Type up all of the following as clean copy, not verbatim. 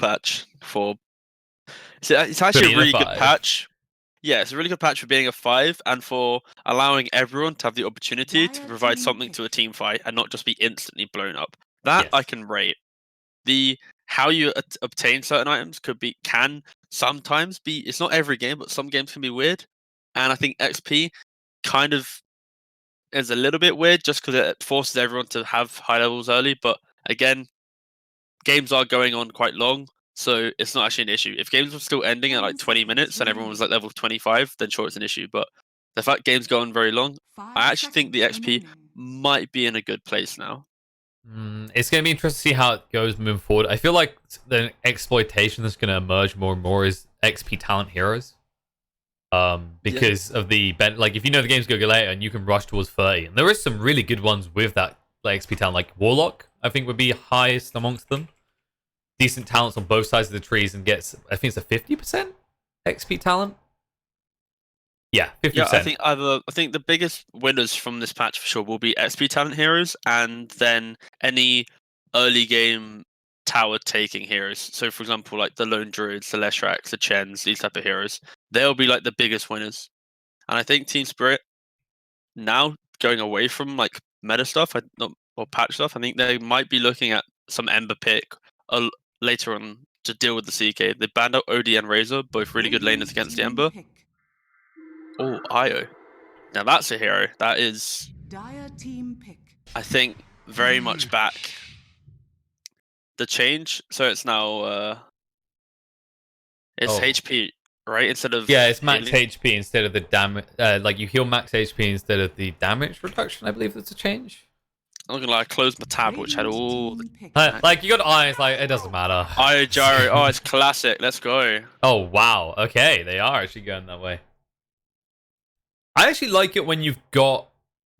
patch for. It's For actually a being a really good 5. patch. Yeah, it's a really good patch for being a 5 and for allowing everyone to have the opportunity to provide something to a team fight and not just be instantly blown up. That I Yes. can rate. The how you obtain certain items can sometimes be. It's not every game, but some games can be weird. And I think XP kind of is a little bit weird just because it forces everyone to have high levels early. But again, games are going on quite long, so it's not actually an issue. If games were still ending at like 20 minutes and everyone was like level 25, then sure, it's an issue. But the fact games go on very long, I actually think the XP might be in a good place now. It's going to be interesting to see how it goes moving forward. I feel like the exploitation that's going to emerge more and more is XP talent heroes. Yeah, Because of the like if you know the game's going to go later and you can rush towards 30, and there is some really good ones with that like XP talent, like Warlock. I think would be highest amongst them. Decent talents on both sides of the trees and gets I think it's a 50% XP talent. Yeah, yeah. 50%. I think the biggest winners from this patch for sure will be XP talent heroes, and then any early game tower taking heroes. So, for example, like the Lone Druids, the Leshraks, the Chens, these type of heroes, they'll be like the biggest winners. And I think Team Spirit now going away from like meta stuff, not or patch stuff. I think they might be looking at some Ember pick later on to deal with the CK. They banned out OD and Razor, both really good laners against the Ember. Oh, Io. Now that's a hero. That is, I think, very much back. The change, so it's now it's Oh. HP, right? Instead of Yeah, it's max healing. HP instead of the damage. Like you heal max HP instead of the damage reduction. I believe that's a change. I'm not gonna lie, I closed my tab, which had all the Like you got eyes. Like it doesn't matter. Io Gyro. Oh, it's classic. Let's go. Oh wow. Okay, they are actually going that way. I actually like it when you've got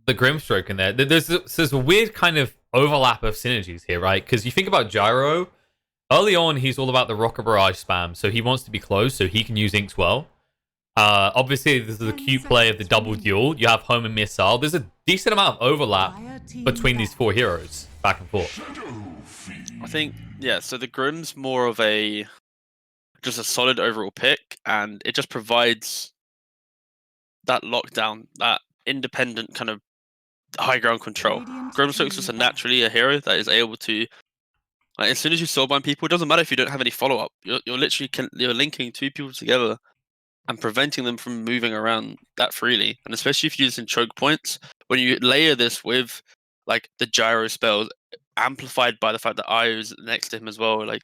the Grimstroke in there. There's a weird kind of overlap of synergies here, right? Because you think about Gyro. Early on, he's all about the Rocket Barrage spam, so he wants to be close so he can use Inks well. Obviously, there's the cute play of the double duel. You have Home and Missile. There's a decent amount of overlap between these four heroes, back and forth. I think yeah. So the Grim's more of a just a solid overall pick, and it just provides that lockdown, that independent kind of high ground control. Grimstoke's just naturally a hero that is able to, like, as soon as you soulbind people, it doesn't matter if you don't have any follow up. You're literally you're linking two people together and preventing them from moving around that freely. And especially if you're using choke points, when you layer this with like the gyro spells amplified by the fact that Io's next to him as well, like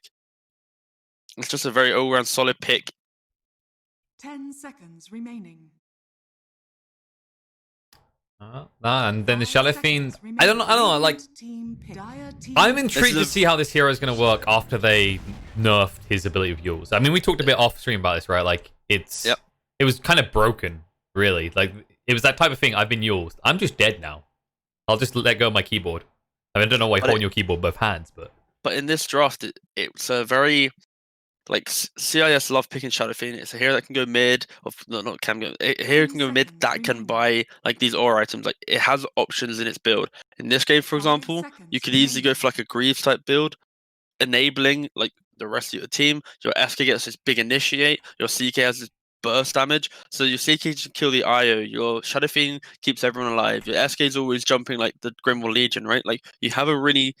it's just a very all round solid pick. 10 seconds remaining. And then the Shadow Fiend. I don't know. Like, I'm intrigued to see how this hero is going to work after they nerfed his ability of Yules. I mean, we talked a bit off stream about this, right? Like, it was kind of broken, really. Like, it was that type of thing. I've been Yules. I'm just dead now. I'll just let go of my keyboard. I mean, I don't know why holding your keyboard both hands, but in this draft, it's a very like CIS love picking Shadow Fiend. It's a hero that can go mid, or not can go. A hero can go mid that can buy like these aura items. Like it has options in its build. In this game, for example, you could easily go for like a Greaves type build, enabling like the rest of your team. Your SK gets this big initiate. Your CK has this burst damage. So your CK can kill the IO. Your Shadow Fiend keeps everyone alive. Your SK is always jumping like the Grimwall Legion, right? Like you have a really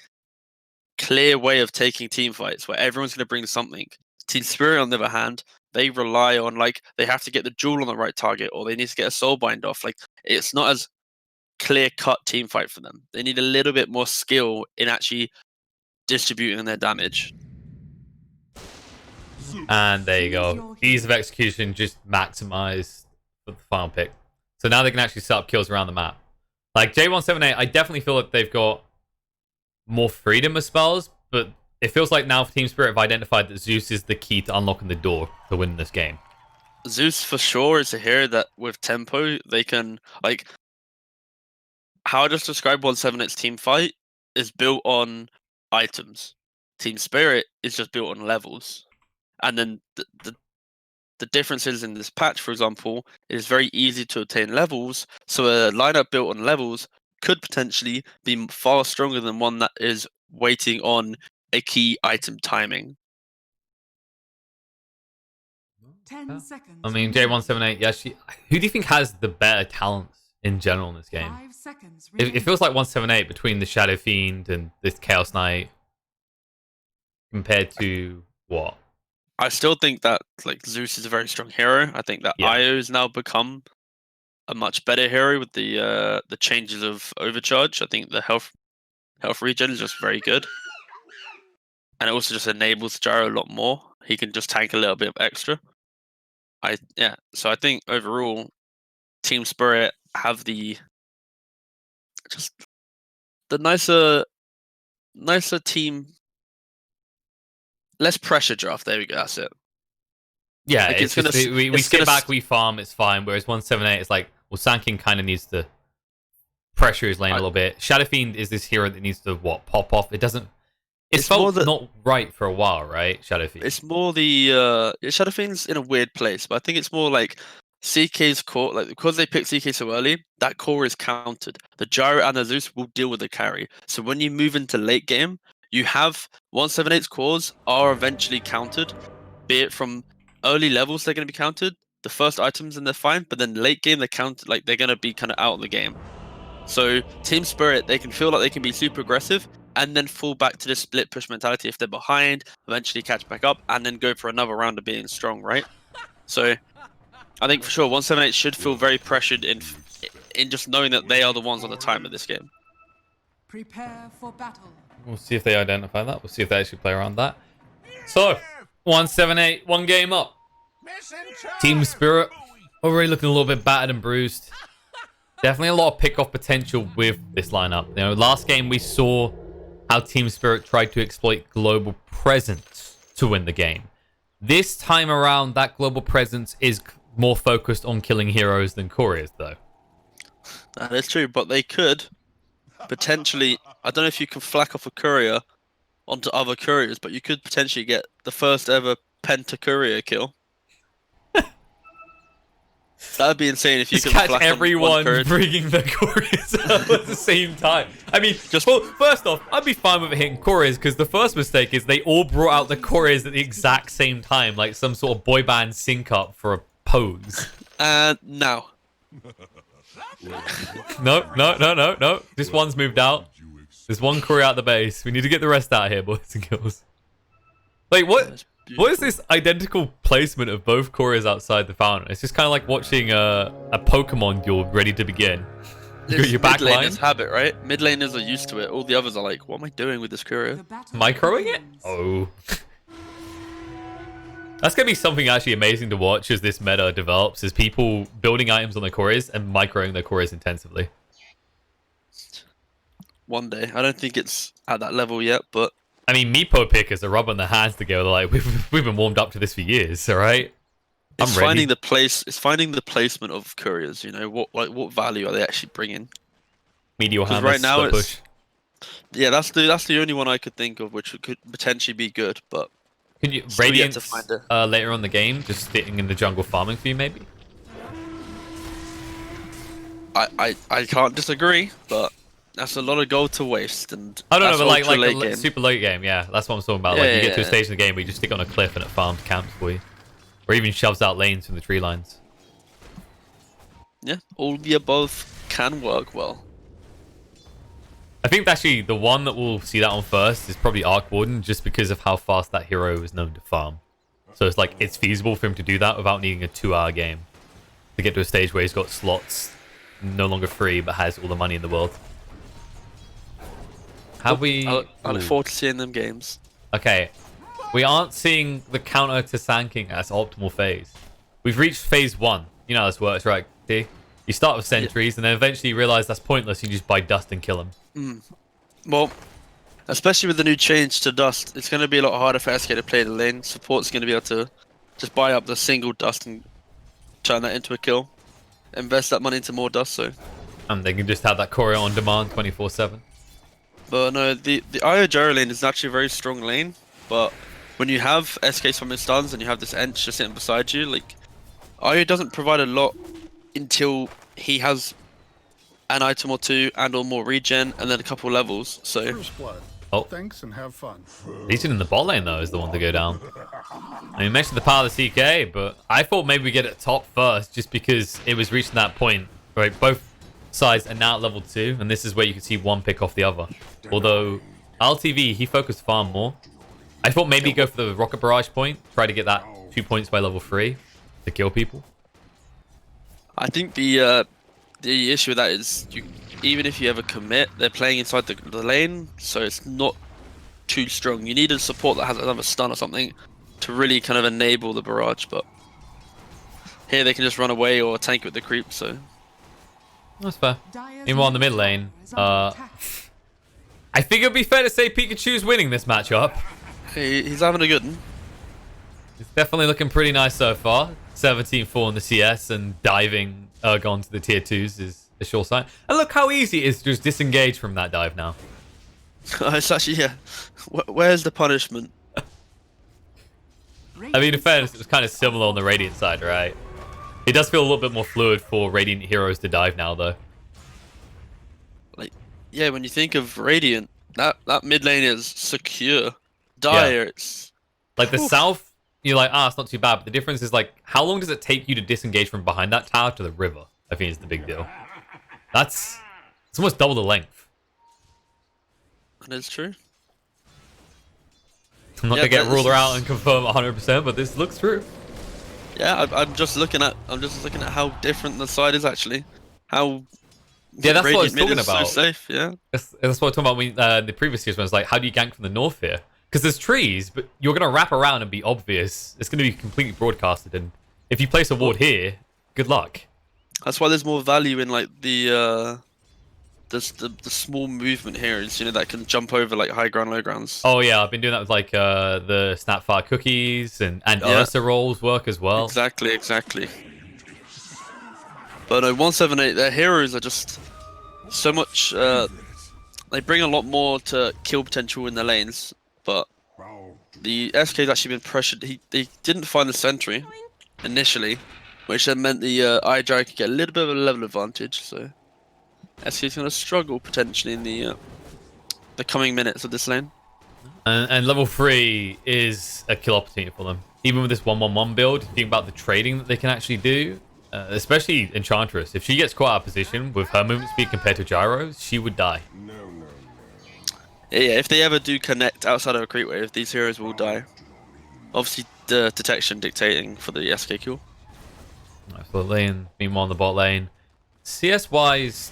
clear way of taking team fights where everyone's going to bring something. Team Spirit, on the other hand, they rely on like they have to get the jewel on the right target or they need to get a soulbind off. Like it's not as clear cut team fight for them. They need a little bit more skill in actually distributing their damage. And there you go. Ease of execution just maximized for the final pick. So now they can actually set up kills around the map. Like J178, I definitely feel like they've got more freedom of spells, but it feels like now Team Spirit have identified that Zeus is the key to unlocking the door to win this game. Zeus for sure is a hero that with tempo they can like how I just described 178's team fight is built on items. Team Spirit is just built on levels. And then the differences in this patch, for example, it is very easy to obtain levels. So a lineup built on levels could potentially be far stronger than one that is waiting on a key item timing. 10 seconds. I mean, J178, yeah, who do you think has the better talents in general in this game? 5 seconds. It feels like 178 between the Shadow Fiend and this Chaos Knight compared to what? I still think that like Zeus is a very strong hero. I think that Yeah. Io's now become a much better hero with the changes of overcharge. I think the health regen is just very good, and it also just enables Gyro a lot more. He can just tank a little bit of extra. So I think overall, Team Spirit have just the nicer team, less pressure draft. There we go. That's it. Yeah, Like it's just we sit back, we farm, it's fine. Whereas 178, it's like, well, Sanking kind of needs to pressure his lane a little bit. Shadow Fiend is this hero that needs to pop off. It doesn't. It's felt not right for a while, right? Shadow Fiend. It's more the Shadow Fiend's in a weird place, but I think it's more like CK's core, like because they picked CK so early, that core is countered. The Gyro and the Zeus will deal with the carry. So when you move into late game, you have 178's cores are eventually countered, be it from early levels they're going to be countered. The first items and they're fine, but then late game they're counted, like they're going to be kind of out of the game. So Team Spirit, they can feel like they can be super aggressive and then fall back to the split push mentality if they're behind, eventually catch back up, and then go for another round of being strong, right? So I think for sure 178 should feel very pressured in just knowing that they are the ones on the time of this game. Prepare for battle. We'll see if they identify that. We'll see if they actually play around that. So, 178, one game up. Team Spirit, already looking a little bit battered and bruised. Definitely a lot of pick-off potential with this lineup. You know, last game we saw how Team Spirit tried to exploit global presence to win the game. This time around, that global presence is more focused on killing heroes than couriers, though. That is true, but they could potentially, I don't know if you can flack off a courier onto other couriers, but you could potentially get the first ever penta courier kill. That'd be insane if you could catch flack everyone on one bringing the couriers up at the same time. I mean, well, first off, I'd be fine with it hitting couriers because the first mistake is they all brought out the couriers at the exact same time, like some sort of boy band sync up for a pose. Now. No. This one's moved out. There's one courier out the base. We need to get the rest out here, boys and girls. Like, what is this identical placement of both couriers outside the fountain? It's just kind of like watching a Pokemon duel ready to begin. You got your back line. Mid laners habit, right? Mid laners are used to it. All the others are like, what am I doing with this courier? Microing it? Oh. That's going to be something actually amazing to watch as this meta develops, is people building items on their couriers and microing their couriers intensively. One day. I don't think it's at that level yet, but... I mean, Meepo pickers are rubbing their hands together like, we've been warmed up to this for years, alright? It's finding the placement of couriers, you know, what value are they actually bringing? Meteor hammer, right now split push. Yeah, that's the only one I could think of which could potentially be good, but... Could you Radiance later on the game, just sitting in the jungle farming for you, maybe? I can't disagree, but that's a lot of gold to waste, and I don't know, but like late super late game, yeah, that's what I'm talking about. Yeah, like you get to a stage in the game where you just stick on a cliff and it farms camps for you, or even shoves out lanes from the tree lines. Yeah, all the above can work well. I think actually the one that will see that on first is probably Arc Warden, just because of how fast that hero is known to farm. So it's like, it's feasible for him to do that without needing a 2-hour game to get to a stage where he's got slots no longer free but has all the money in the world. Have we... I look forward to seeing them games. Okay, we aren't seeing the counter to Sanking as optimal phase. We've reached phase 1. You know how this works, right, D? You start with sentries, and then eventually you realize that's pointless. You just buy dust and kill him. Well, especially with the new change to dust, it's going to be a lot harder for SK to play the lane. Support's going to be able to just buy up the single dust and turn that into a kill. Invest that money into more dust, so... And they can just have that courier on demand 24/7. But no, the Io Gyro lane is actually a very strong lane, but when you have SKs from his stuns and you have this Ench just sitting beside you, like, Io doesn't provide a lot until he has an item or two and or more regen and then a couple levels, so... Oh. Thanks and have fun. Legion in the bot lane, though, is the one to go down. I mean, you mentioned the power of the CK, but I thought maybe we get it top first just because it was reaching that point. Right, both sides are now at level 2, and this is where you can see one pick off the other. Although, LTV, he focused far more. I thought maybe go for the rocket barrage point, try to get that 2 points by level 3 to kill people. I think the issue with that is even if you ever commit, they're playing inside the lane, so it's not too strong. You need a support that has another stun or something to really kind of enable the barrage, but here they can just run away or tank with the creep, so That's fair. Dire's Meanwhile, in the mid middle lane, tower is under attack. I think it'd be fair to say Pikachu's winning this matchup. he's having a good one. It's definitely looking pretty nice so far. 17-4 in the CS, and diving Urgon to the tier 2s is a sure sign. And look how easy it is to just disengage from that dive now. It's actually, yeah. Where's the punishment? I mean, in fairness, it was kind of similar on the Radiant side, right? It does feel a little bit more fluid for Radiant heroes to dive now, though. Like, yeah, when you think of Radiant, that mid lane is secure. Dire, it's Like the Oof. south, you're like, it's not too bad. But the difference is like, how long does it take you to disengage from behind that tower to the river? I think is the big deal. It's almost double the length. and it's true. I'm not Yeah, gonna get but ruler this out is- and confirm 100%, but this looks true. Yeah, I'm just looking at how different the side is actually. How Yeah, that's what I was Radiant mid talking is about. so safe, yeah. That's what I was talking about when, the previous series when I was like, how do you gank from the north here? Because there's trees, but you're going to wrap around and be obvious. It's going to be completely broadcasted, and if you place a ward here, good luck. That's why there's more value in like the small movement here. Is that can jump over like high ground, low grounds. Oh yeah, I've been doing that with like the Snapfire cookies and Yeah. Ursa rolls work as well. Exactly. But no, 178, their heroes are just so much. They bring a lot more to kill potential in the lanes, but the SK's actually been pressured. They didn't find the sentry initially, which then meant the IJI could get a little bit of a level advantage. So SK's going to struggle potentially in the coming minutes of this lane. And level 3 is a kill opportunity for them. Even with this 1-1-1 build, think about the trading that they can actually do. Especially Enchantress. If she gets caught out of position with her movement speed compared to Gyro's, she would die. Yeah, if they ever do connect outside of a creep wave, these heroes will die. Obviously, the detection dictating for the SK kill. Absolutely. And meanwhile, on the bot lane, CS-wise,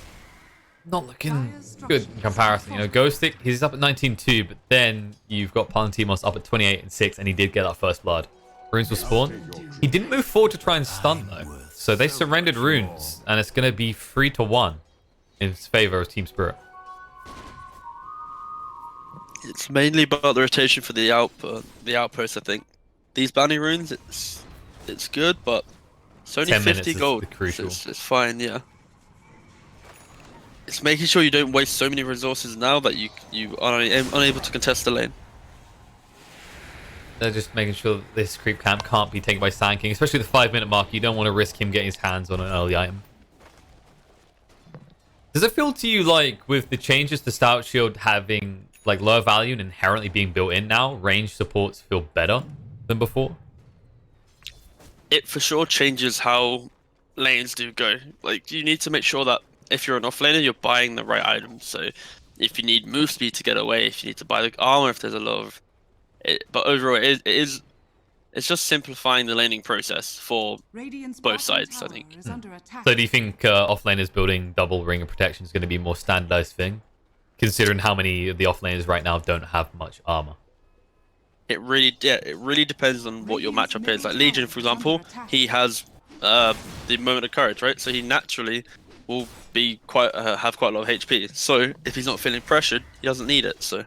not looking good in comparison. Ghostic, he's up at 19-2, but then you've got Palantimos up at 28-6, and he did get that first blood. Runes will spawn. He didn't move forward to try and stun, though. So they surrendered runes, and it's going to be 3-1 in favor of Team Spirit. It's mainly about the rotation for the outpost. I think these bounty runes, it's good, but it's only 10 minutes 50 is gold. the crucial. It's fine, yeah. It's making sure you don't waste so many resources now that you are unable to contest the lane. They're just making sure that this creep camp can't be taken by Sand King, especially the 5-minute mark. You don't want to risk him getting his hands on an early item. Does it feel to you like with the changes to Stout Shield having like lower value and inherently being built in now, range supports feel better than before? It for sure changes how lanes do go. Like, you need to make sure that if you're an offlaner, you're buying the right items. So if you need move speed to get away, if you need to buy the armor, if there's a lot of it, but overall it's just simplifying the laning process for Radiant's both bottom sides, I tower think. is under attack. So do you think offlaners building double ring of protection is going to be a more standardized thing, considering how many of the offlaners right now don't have much armor? It really depends on what your matchup is. Like Legion, for example, he has the moment of courage, right? So he naturally will be have quite a lot of HP. So if he's not feeling pressured, he doesn't need it. So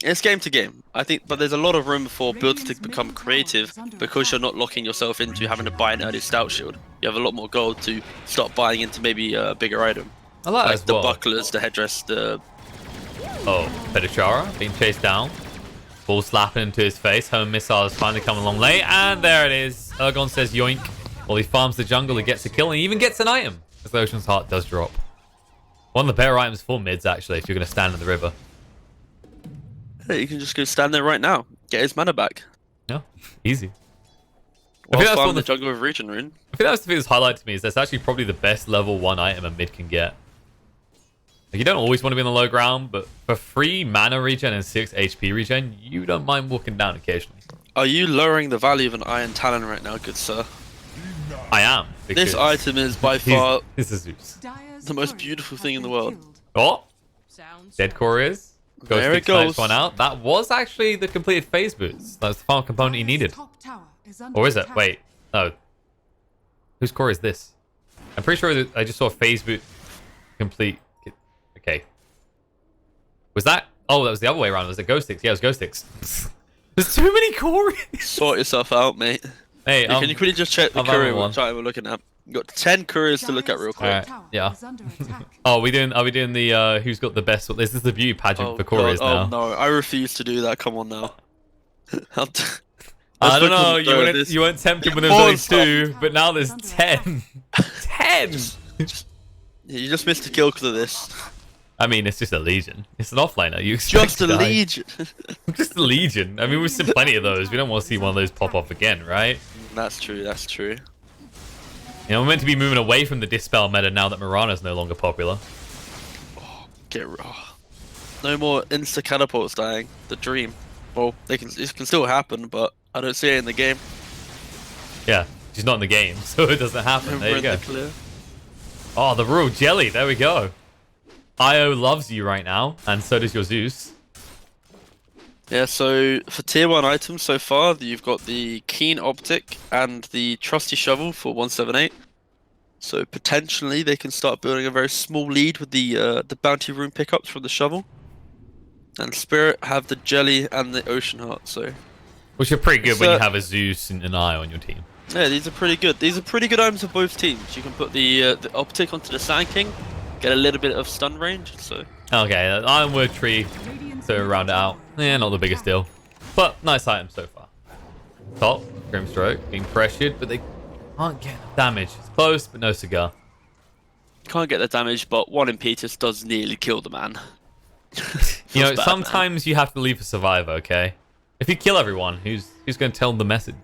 it's game to game, I think. But there's a lot of room for builds to become creative because you're not locking yourself into having to buy an early stout shield. You have a lot more gold to start buying into maybe a bigger item, I like that like as the well. bucklers, the headdress, the Pedichara being chased down. Ball slapping into his face. Home missile is finally coming along late. And there it is. Urgon says yoink. While he farms the jungle, he gets a kill and he even gets an item. As the Ocean's Heart does drop. One of the better items for mids, actually, if you're going to stand in the river. Hey, you can just go stand there right now, get his mana back. No, easy. Well, that's farm the jungle with Regen Rune. I think that's the biggest highlight to me is that's actually probably the best level 1 item a mid can get. Like, you don't always want to be on the low ground, but for 3 mana regen and 6 HP regen, you don't mind walking down occasionally. Are you lowering the value of an Iron Talon right now, good sir? I am. This item is by far This is Zeus. the most beautiful thing in the world. Oh, dead core is. There it Snipes goes. one out. That was actually the completed phase boots. That's the final component he needed. Or is it? Wait, no. Whose core is this? I'm pretty sure that I just saw a phase boot complete. Okay. Was that? Oh, that was the other way around. Was it Ghost Sticks? Yeah, it was Ghost Sticks. There's too many cores. Sort yourself out, mate. Hey, Can you quickly just check the I'm having courier one. which item we're looking at? You've got 10 couriers to look at real quick. Alright, yeah. Oh, are we doing the who's got the best? This is the beauty pageant for couriers now. Oh no, I refuse to do that. Come on now. I don't know. You weren't tempted when there was only 2, but now there's 10. 10. You just missed a kill because of this. I mean, it's just a legion. It's an offlaner. You expect Just a to die. legion. Just a legion. I mean, we've seen plenty of those. We don't want to see one of those pop off again, right? That's true. That's true. You know, we're meant to be moving away from the Dispel meta now that Mirana's no longer popular. Get no more insta catapults dying. The dream. Well, it can still happen, but I don't see it in the game. Yeah, she's not in the game, so it doesn't happen. There you go. Oh, the royal jelly. There we go. Io loves you right now, and so does your Zeus. Yeah, so for tier 1 items so far, you've got the Keen Optic and the Trusty Shovel for 178. So potentially they can start building a very small lead with the Bounty Rune pickups from the Shovel. And Spirit have the Jelly and the Ocean Heart, so... Which are pretty good when you have a Zeus and an Io on your team. Yeah, these are pretty good. These are pretty good items for both teams. You can put the Optic onto the Sand King, get a little bit of stun range, so... Okay, Ironwood Tree to round it out. Yeah, not the biggest deal. But nice item so far. Top, Grimstroke, being pressured, but they can't get enough damage. It's close, but no cigar. Can't get the damage, but 1 Impetus does nearly kill the man. You know, bad, sometimes you have to leave a survivor, okay? If you kill everyone, who's going to tell them the message?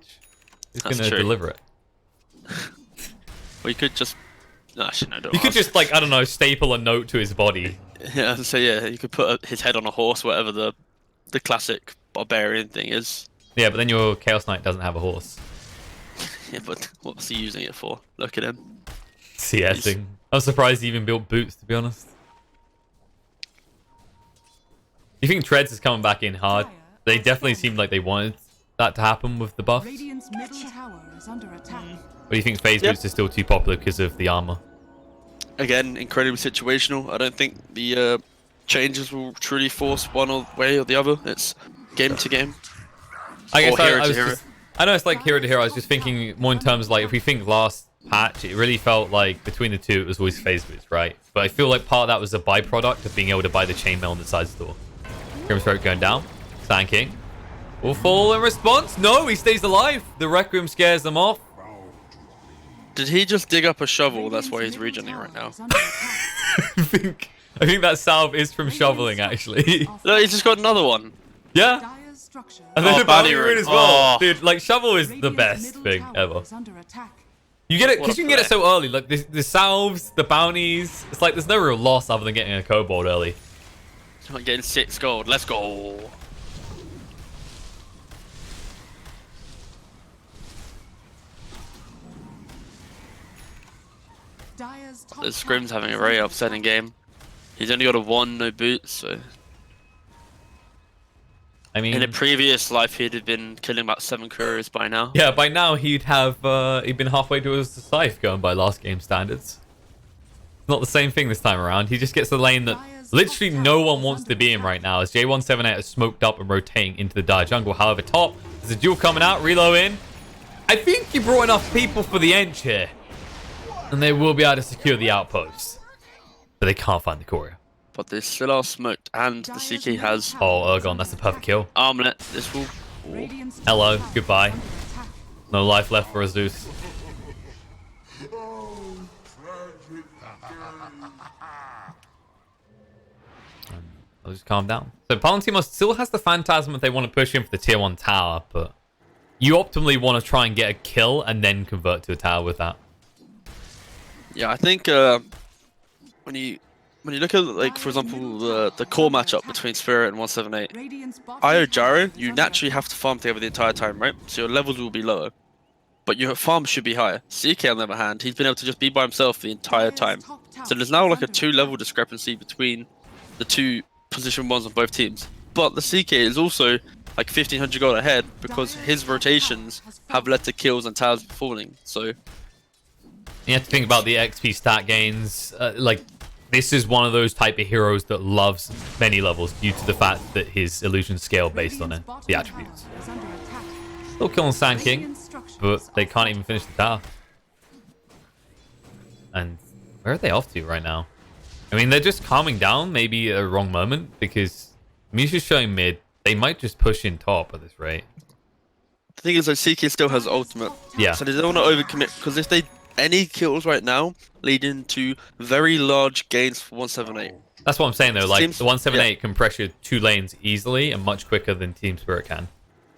Who's going to deliver it? Well, you could just... No, actually, no, don't You could ask. just, like, I don't know, staple a note to his body. Yeah, so yeah, you could put his head on a horse, whatever the classic barbarian thing is. Yeah, but then your Chaos Knight doesn't have a horse. Yeah, but what's he using it for? Look at him. CSing. I'm surprised he even built boots, to be honest. You think Treads is coming back in hard? They definitely seemed like they wanted that to happen with the buffs. What Radiant's middle tower is under attack. do you think phase boots are still too popular because of the armor? Again, incredibly situational. I don't think the changes will truly force one way or the other. It's game to game. I guess Or hero I to hero. I know it's like hero to hero. I was just thinking more in terms of like if we think last patch, it really felt like between the two it was always phase boots, right? But I feel like part of that was a byproduct of being able to buy the chainmail on the side store. Grimstroke going down. Sand King will fall in response. No, he stays alive. The Requiem scares them off. Did he just dig up a shovel? That's why he's regening right now. I think that salve is from shoveling actually. No, he's just got another one. Yeah. And then Oh, the bounty bounty rune rune. as well. Oh. Dude, like shovel is the best thing ever. You get it because you can get it so early. Like the salves, the bounties. It's like there's no real loss other than getting a kobold early. I'm getting 6 gold. Let's go. The Scrim's having a very upsetting game. He's only got a 1, no boots, so... I mean, in a previous life, he'd have been killing about 7 couriers by now. yeah, by now he'd been halfway to his scythe going by last game standards. It's not the same thing this time around. He just gets the lane that literally no one wants to be in right now as J178 is smoked up and rotating into the dire jungle. However, top, there's a duel coming out, reload in. I think you brought enough people for the Ench here. And they will be able to secure the outpost. But they can't find the courier. But they still are smoked, and the CK has Oh, Urgon, that's a perfect kill. armlet. This will... Hello, goodbye. No life left for a Zeus. I'll just calm down. So Palantimos still has the Phantasm if they want to push him for the tier 1 tower, but you optimally want to try and get a kill and then convert to a tower with that. Yeah, I think when you look at, like, for example, the core matchup between Spirit and 178, Io Gyro, you naturally have to farm together the entire time, right? So your levels will be lower, but your farm should be higher. CK, on the other hand, he's been able to just be by himself the entire time. So there's now like a 2-level discrepancy between the two position ones on both teams. But the CK is also like 1500 gold ahead because his rotations have led to kills and towers falling. So You have to think about the XP stat gains. Like, this is one of those type of heroes that loves many levels due to the fact that his illusions scale based on it, the attributes. Still killing Sand King, but they can't even finish the tower. And where are they off to right now? I mean, they're just calming down, maybe at a wrong moment, because Misha's showing mid. They might just push in top at this rate. the thing is, though, CK still has ultimate. Yeah. So they don't want to overcommit because if they any kills right now lead into very large gains for 178. That's what I'm saying, though. Like, Team, the 178 can pressure 2 lanes easily and much quicker than Team Spirit can.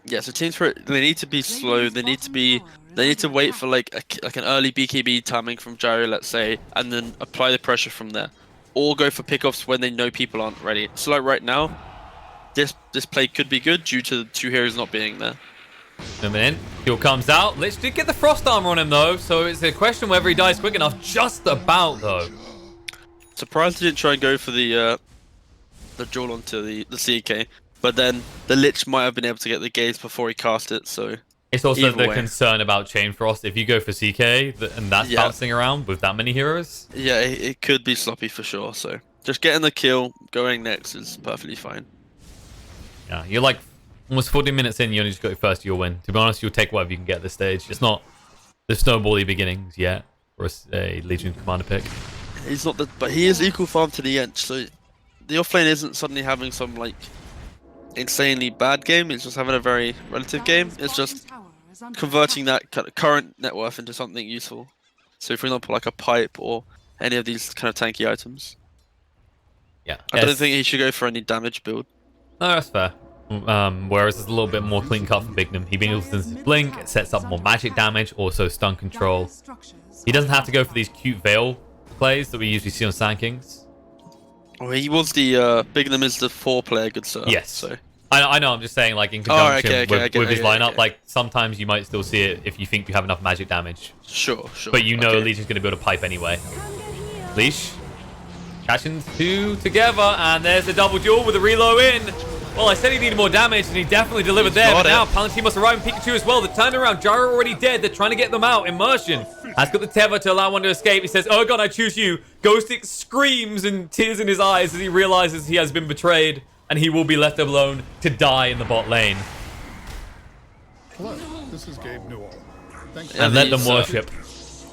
Yeah, so Team Spirit, they need to be slow. They need to wait for like an early BKB timing from Gyro, let's say, and then apply the pressure from there, or go for pickoffs when they know people aren't ready. So like right now, this play could be good due to the 2 heroes not being there. A minute. Heal comes out. Lich did get the frost armor on him, though, so it's a question whether he dies quick enough. Just about, though. Surprised he didn't try and go for the duel onto the CK, but then the Lich might have been able to get the gaze before he cast it. So It's also the way. concern about Chain Frost. If you go for CK, and that's bouncing around with that many heroes. Yeah, it could be sloppy for sure. So just getting the kill, going next is perfectly fine. Yeah, you're like almost 40 minutes in, you only just got your first, you'll win. To be honest, you'll take whatever you can get at this stage. It's not the snowbally beginnings yet for a Legion commander pick. He's not but he is equal farm to the Ench, so the offlane isn't suddenly having some like insanely bad game. It's just having a very relative game. It's just converting that kind of current net worth into something useful. So, for example, like a pipe or any of these kind of tanky items. Yeah, I don't think he should go for any damage build. No, that's fair. Whereas it's a little bit more clean cut for Bignum. He being able to blink, it sets up more magic damage, also stun control. He doesn't have to go for these cute veil plays that we usually see on Sand Kings. Well, he was the Bignum is the 4-player good sir. Yes. So I know, I'm just saying, like, in conjunction with his lineup, okay. like, sometimes you might still see it if you think you have enough magic damage. Sure. But you know Leash is going to build a pipe anyway. Leash catching 2 together, and there's a double duel with a reload in. Well, I said he needed more damage, and he definitely delivered there. But now Palantir must arrive in Pikachu as well. The turnaround, Gyro already dead. They're trying to get them out. Immersion has got the tether to allow one to escape. He says, "Oh God, I choose you." Ghostic screams and tears in his eyes as he realizes he has been betrayed, and he will be left alone to die in the bot lane. Hello, this is Gabe Newell. Thank you. And let them worship.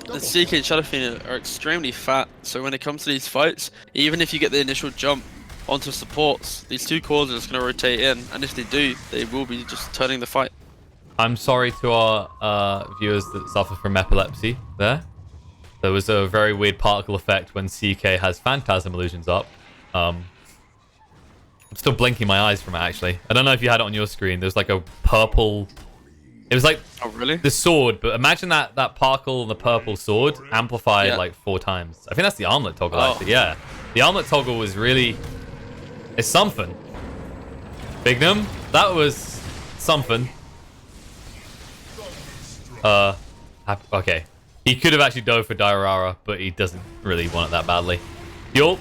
The CK and Shadow Fiend are extremely fat, so when it comes to these fights, even if you get the initial jump onto supports, these 2 cores are just going to rotate in, and if they do, they will be just turning the fight. I'm sorry to our viewers that suffer from epilepsy there. There was a very weird particle effect when CK has Phantasm illusions up. I'm still blinking my eyes from it, actually. I don't know if you had it on your screen. There's like a purple... It was like the sword, but imagine that particle and the purple sword amplified like 4 times. I think that's the armlet toggle, actually. Yeah, the armlet toggle was really... It's something. Bignum, that was something. Okay. He could have actually dove for Diorara, but he doesn't really want it that badly. Fuel,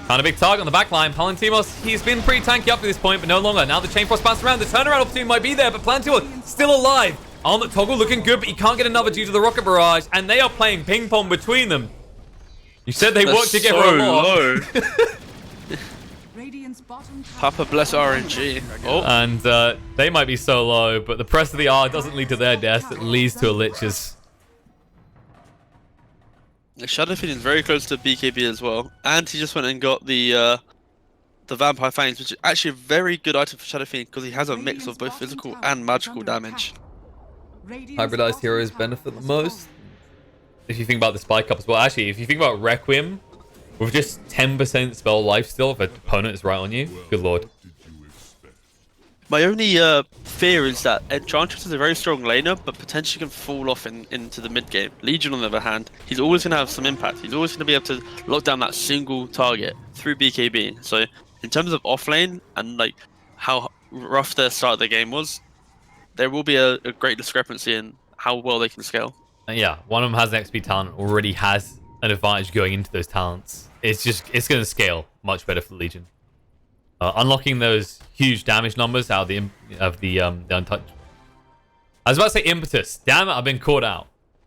kind of big target on the back line. Palantimos, he's been pretty tanky up to this point, but no longer. Now the Chain Frost bounced around. The turnaround opportunity might be there, but Palantimos still alive. Armlet toggle looking good, but he can't get another due to the rocket barrage, and they are playing ping pong between them. You said they worked together a lot. Papa bless RNG. Oh. And they might be so low, but the press of the R doesn't lead to their death. It leads to a Lich's. Shadow Fiend is very close to BKB as well, and he just went and got the Vampire Fangs, which is actually a very good item for Shadow Fiend because he has a mix of both physical and magical damage. Hybridized heroes benefit the most. If you think about the spike up as well. Actually, if you think about Requiem, with just 10% spell lifesteal if an opponent is right on you, good lord. My only fear is that Enchantress is a very strong laner, but potentially can fall off into the mid game. Legion, on the other hand, he's always going to have some impact. He's always going to be able to lock down that single target through BKB. So in terms of offlane and like how rough the start of the game was, there will be a great discrepancy in how well they can scale. Yeah, one of them has an XP talent, already has an advantage going into those talents. It's going to scale much better for the Legion. Unlocking those huge damage numbers out of the untouchable. I was about to say impetus. Damn it, I've been caught out.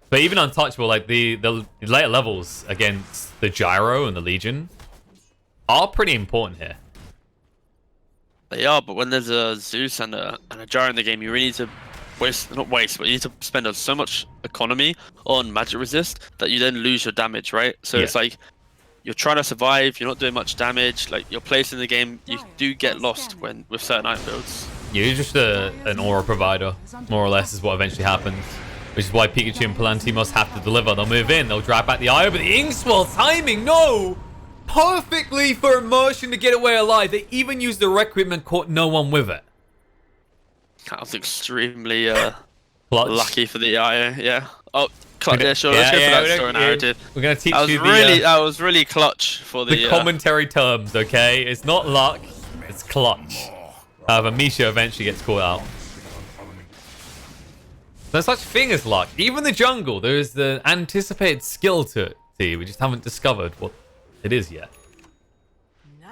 But even untouchable, like the later levels against the Gyro and the Legion are pretty important here. They are, but when there's a Zeus and a Gyro in the game, you really need to not waste, but you need to spend so much economy on magic resist that you then lose your damage, right? So it's like you're trying to survive, you're not doing much damage, like your place in the game, you do get lost with certain item builds. Yeah, you're just an aura provider, more or less, is what eventually happens. Which is why Pikachu and Palantir must have to deliver. They'll move in, they'll drag back the Io, but the Inkswell timing, no! Perfectly for Immersion to get away alive. They even used the Requiem and caught no one with it. That was extremely Clutch. lucky for the IO, yeah. Oh, clutch, yeah, sure, let's go for that story narrative. We're going to teach you that was really clutch for the commentary terms, okay? It's not luck, it's clutch. However, Misha eventually gets caught out. There's such a thing as luck. Even the jungle, there is the anticipated skill to it. See, we just haven't discovered what it is yet.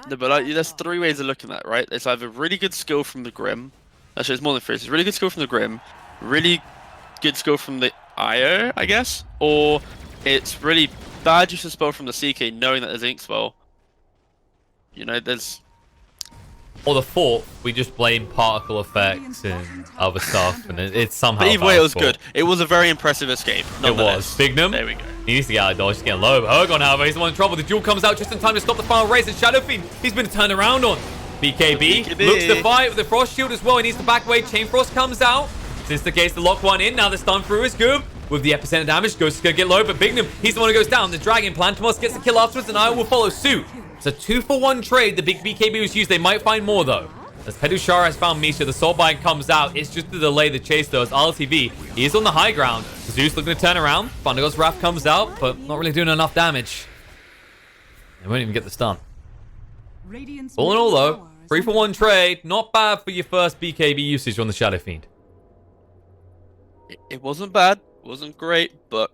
No, but like, there's three ways of looking at it, right? It's either really good skill from the Grim. Actually, it's more than three. It's really good skill from the Grim, really good skill from the IO, I guess, or it's really bad use of spell from the CK, knowing that there's Ink spell. You know, there's. Or the fourth, we just blame particle effects and other stuff, and it's somehow. But either way, it was good. It was a very impressive escape. It was. Bignum. There we go. He needs to get out of dodge. He's getting low. Ergon, however, he's the one in trouble. The duel comes out just in time to stop the final race, and Shadow Fiend, he's been turned around on. BKB looks to fight with the Frost Shield as well. He needs to back away. Chain Frost comes out. Since the case to lock one in, now the stun through is good. With the epicenter damage, Ghost is going to get low, but Bignum, he's the one who goes down. The Dragon Plantomos gets the kill afterwards, and I will follow suit. It's a 2-for-1 trade. The big BKB was used. They might find more, though. As Pedushara has found Misha, the Soulbind comes out. It's just to delay the chase, though, as RTV, he is on the high ground. Zeus looking to turn around. Thundergod's Wrath comes out, but not really doing enough damage. They won't even get the stun. All in all, though, 3-for-1 trade. Not bad for your first BKB usage on the Shadow Fiend. It wasn't bad. It wasn't great, but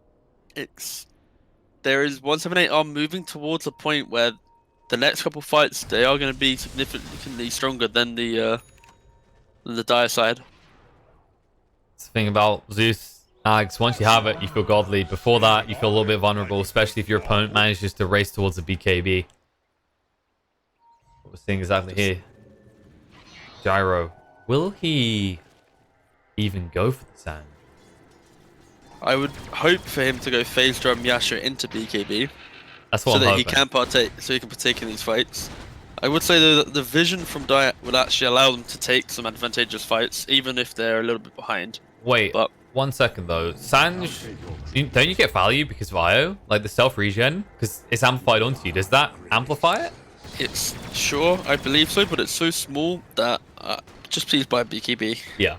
there is 178 are moving towards a point where the next couple fights, they are going to be significantly stronger than the Dire side. That's the thing about Zeus, Ags. Once you have it, you feel godly. Before that, you feel a little bit vulnerable, especially if your opponent manages to race towards the BKB. What we're seeing exactly here. Gyro. Will he even go for the sand? I would hope for him to go phase drum Yasha into BKB. That's what so I'm that hoping. he can partake in these fights. I would say though that the vision from Diet would actually allow them to take some advantageous fights, even if they're a little bit behind. Wait, but 1 second though. Sanj, don't you get value because of IO? Like the self regen? Because it's amplified onto you. Does that amplify it? It's sure, I believe so, but it's so small that just please buy BKB. Yeah.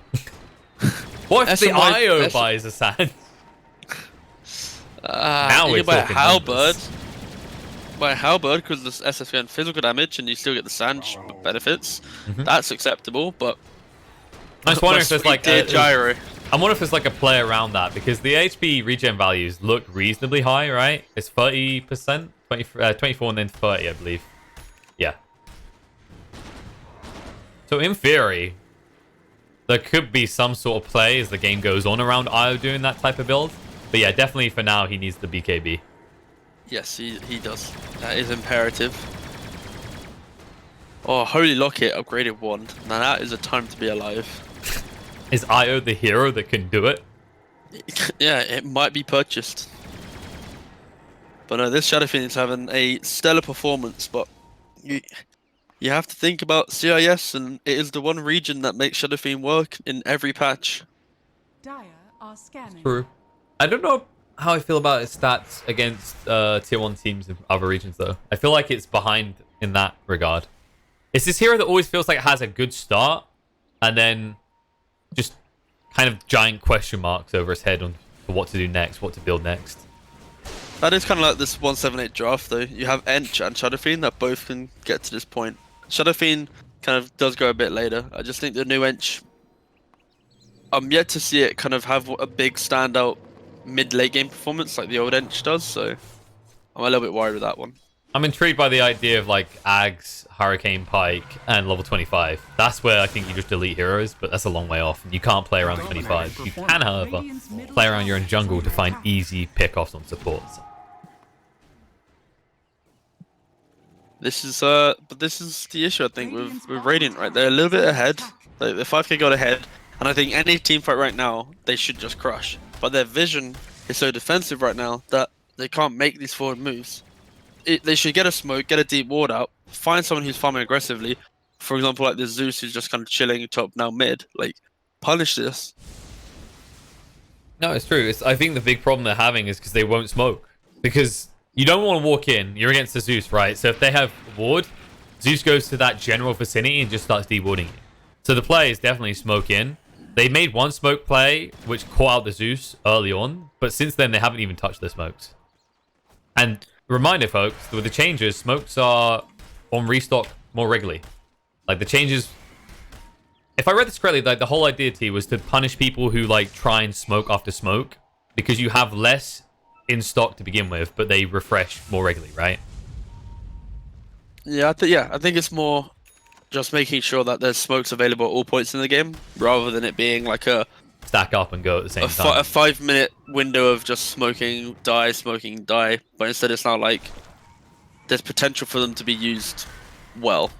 What if the IO buys a Sanj? Now you can buy a Halberd. Buy a Halberd because the SS going physical damage and you still get the Sanj benefits. That's acceptable, but I just wonder if there's like a Gyro. I wonder if there's like a play around that because the HP regen values look reasonably high, right? It's 30%, 24 and then 30, I believe. Yeah. So in theory, there could be some sort of play as the game goes on around IO doing that type of build. But yeah, definitely for now, he needs the BKB. Yes, he does. That is imperative. Oh, Holy Locket upgraded wand. Now that is a time to be alive. Is IO the hero that can do it? Yeah, it might be purchased. But no, this Shadow Fiend is having a stellar performance, but you have to think about CIS, and it is the one region that makes Shadow Fiend work in every patch. Dire are scanning. True. I don't know how I feel about its stats against tier 1 teams in other regions, though. I feel like it's behind in that regard. It's this hero that always feels like it has a good start, and then just kind of giant question marks over his head on what to do next, what to build next. That is kind of like this 178 draft, though. You have Ench and Shadow Fiend that both can get to this point. Shadow Fiend kind of does go a bit later. I just think the new Ench, I'm yet to see it kind of have a big standout mid-late game performance like the old Ench does, so I'm a little bit worried with that one. I'm intrigued by the idea of like Ags, Hurricane Pike, and level 25. That's where I think you just delete heroes, but that's a long way off. You can't play around 25. You can, however, play around your own jungle to find easy pickoffs on supports. This is but this is the issue I think with Radiant, right? They're a little bit ahead. Like the 5k got ahead, and I think any team fight right now they should just crush. But their vision is so defensive right now that they can't make these forward moves. They should get a smoke, get a deep ward out, find someone who's farming aggressively. For example, like the Zeus who's just kind of chilling top now mid. Like punish this. No, it's true. I think the big problem they're having is because they won't smoke. Because you don't want to walk in. You're against the Zeus, right? So if they have ward, Zeus goes to that general vicinity and just starts dewarding you. So the play is definitely smoke in. They made one smoke play, which caught out the Zeus early on. But since then, they haven't even touched their smokes. And reminder, folks, with the changes, smokes are on restock more regularly. Like the changes... If I read this correctly, like the whole idea, T, was to punish people who like try and smoke after smoke. Because you have less in stock to begin with, but they refresh more regularly, right? Yeah, I think it's more just making sure that there's smokes available at all points in the game, rather than it being like a Stack up and go at the same time. a 5-minute window of just smoking, die. But instead, it's now like there's potential for them to be used well.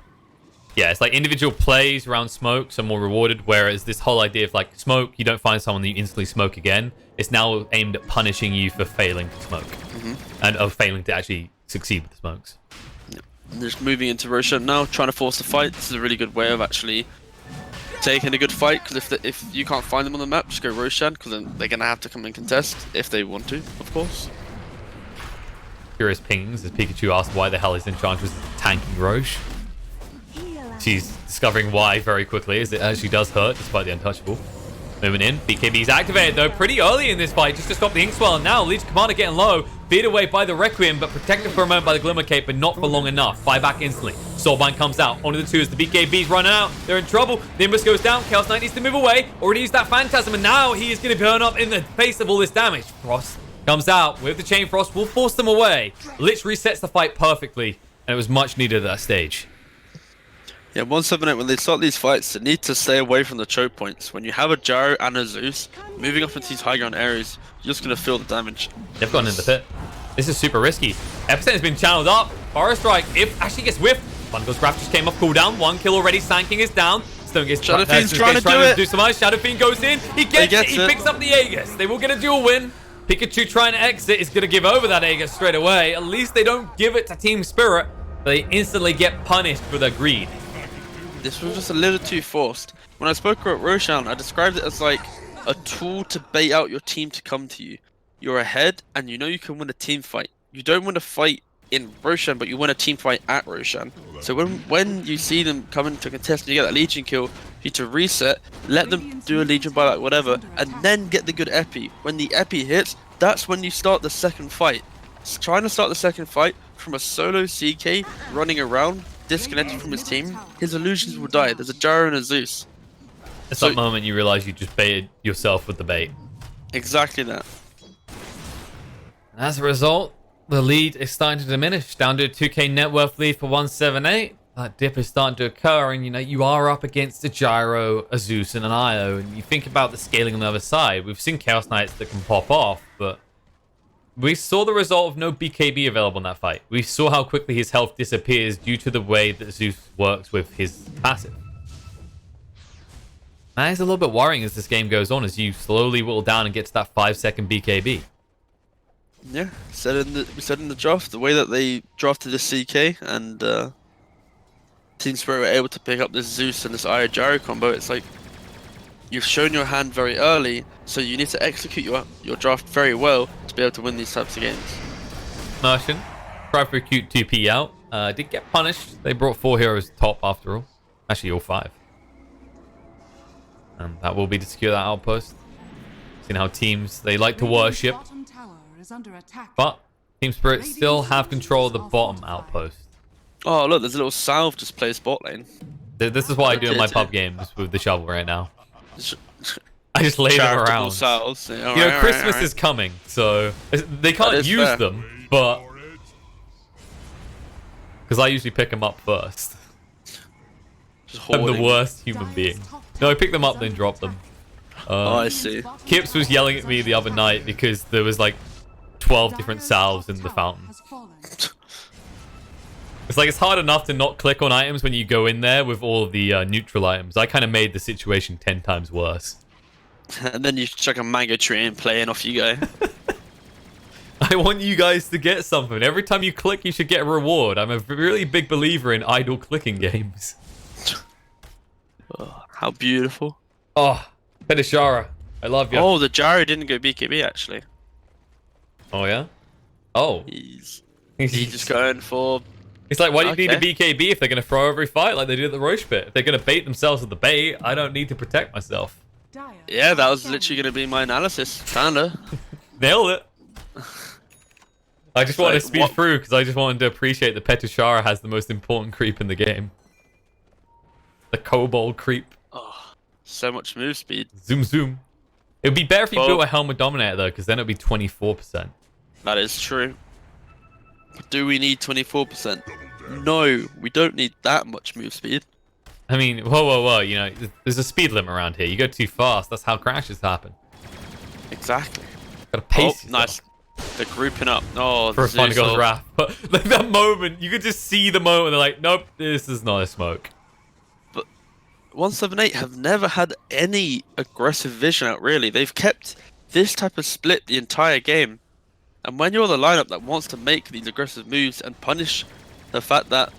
Yeah, it's like individual plays around smokes are more rewarded, whereas this whole idea of like smoke, you don't find someone that you instantly smoke again. It's now aimed at punishing you for failing to smoke and of failing to actually succeed with the smokes. And just moving into Roshan now, trying to force the fight. This is a really good way of actually taking a good fight, because if you can't find them on the map, just go Roshan, because then they're going to have to come and contest if they want to, of course. Curious pings as Pikachu asked why the hell is Enchantress tanking Roche. She's discovering why very quickly, as it actually does hurt despite the untouchable. Moving in, BKB's activated though pretty early in this fight just to stop the Inkswell, and now Legion Commander getting low, beat away by the Requiem, but protected for a moment by the Glimmer Cape, but not for long enough. Fight back instantly. Soulbind comes out, onto the two as the BKB's running out. They're in trouble. Nimbus goes down, Chaos Knight needs to move away, already used that Phantasm, and now he is going to burn up in the face of all this damage. Frost comes out with the Chain Frost, will force them away. Lich resets the fight perfectly, and it was much needed at that stage. Yeah, 178, when they start these fights, they need to stay away from the choke points. When you have a Gyro and a Zeus, moving up into these high ground areas, you're just going to feel the damage. They've gone in the pit. This is super risky. Epicent has been channeled up. Forest Strike, if actually gets whiffed. Bundle's Graph just came off cooldown. 1 kill already. Sanking is down. Stone gets Shadow Fiend's trying to do it. Some ice. Shadow Fiend goes in. He gets it. He picks up the Aegis. They will get a dual win. Pikachu trying to exit is going to give over that Aegis straight away. At least they don't give it to Team Spirit. They instantly get punished for their greed. This was just a little too forced. When I spoke about Roshan, I described it as like a tool to bait out your team to come to you. You're ahead, and you know you can win a team fight. You don't win a fight in Roshan, but you win a team fight at Roshan. So when you see them coming to contest and you get that Legion kill, you need to reset, let them do a Legion buyback, whatever, and then get the good epi. When the epi hits, that's when you start the second fight. Trying to start the second fight from a solo CK running around, disconnected from his team, his illusions will die. There's a Gyro and a Zeus. It's that moment you realize you just baited yourself with the bait. Exactly that. As a result, the lead is starting to diminish, down to a 2k net worth lead for 178. That dip is starting to occur, and you are up against a Gyro, a Zeus, and an Io, and you think about the scaling on the other side. We've seen Chaos Knights that can pop off, but we saw the result of no BKB available in that fight. We saw how quickly his health disappears due to the way that Zeus works with his passive. That is a little bit worrying as this game goes on, as you slowly whittle down and get to that 5-second BKB. Yeah, we said in the draft, the way that they drafted this CK and Team Spirit were able to pick up this Zeus and this Io Gyro combo, it's like you've shown your hand very early, so you need to execute your draft very well to be able to win these types of games. Merchant tried for a cute 2p out. Did get punished. They brought 4 heroes top after all. Actually, all 5. And that will be to secure that outpost. Seeing how teams, they like to worship. Bottom tower is under attack. But Team Spirit still have control of the bottom outpost. Oh, look, there's a little salve just placed bot lane. This is what I do in my Okay, pub games with the shovel right now. I just lay them Charitable around. salves. Yeah, You know, alright, Christmas alright. is coming, so they can't is use fair. them, but... Because I usually pick them up first. Just I'm the hoarding. worst human being. No, I pick them up, then drop them. Oh, I see. Kips was yelling at me the other night because there was like 12 different salves in the fountain. It's like, it's hard enough to not click on items when you go in there with all of the neutral items. I kind of made the situation 10 times worse. And then you chuck a mango tree and play, and off you go. I want you guys to get something. Every time you click, you should get a reward. I'm a really big believer in idle clicking games. Oh, how beautiful. Oh, Petishara, I love you. Oh, the gyro didn't go BKB actually. Oh, yeah? Oh. He's just going for. It's like, why do you need a Okay. BKB if they're going to throw every fight like they did at the Roche pit? If they're going to bait themselves with the bait, I don't need to protect myself. Yeah, that was literally going to be my analysis. Kinda. Nailed it. I just wanted to like, speed what- through because I just wanted to appreciate that Petishara has the most important creep in the game. The kobold creep. Oh, so much move speed. Zoom, zoom. It would be better if you Well- built a Helmet Dominator, though, because then it would be 24%. That is true. Do we need 24%? No, we don't need that much move speed. I mean, whoa, whoa, whoa. You know, there's a speed limit around here. You go too fast, that's how crashes happen. Exactly. Gotta pace Oh, yourself. nice. They're grouping up. Oh, For a fun Zeus God's ult. wrath. But like that moment, you could just see the moment. They're like, nope, this is not a smoke. 178 have never had any aggressive vision out, really. They've kept this type of split the entire game. And when you're the lineup that wants to make these aggressive moves and punish the fact that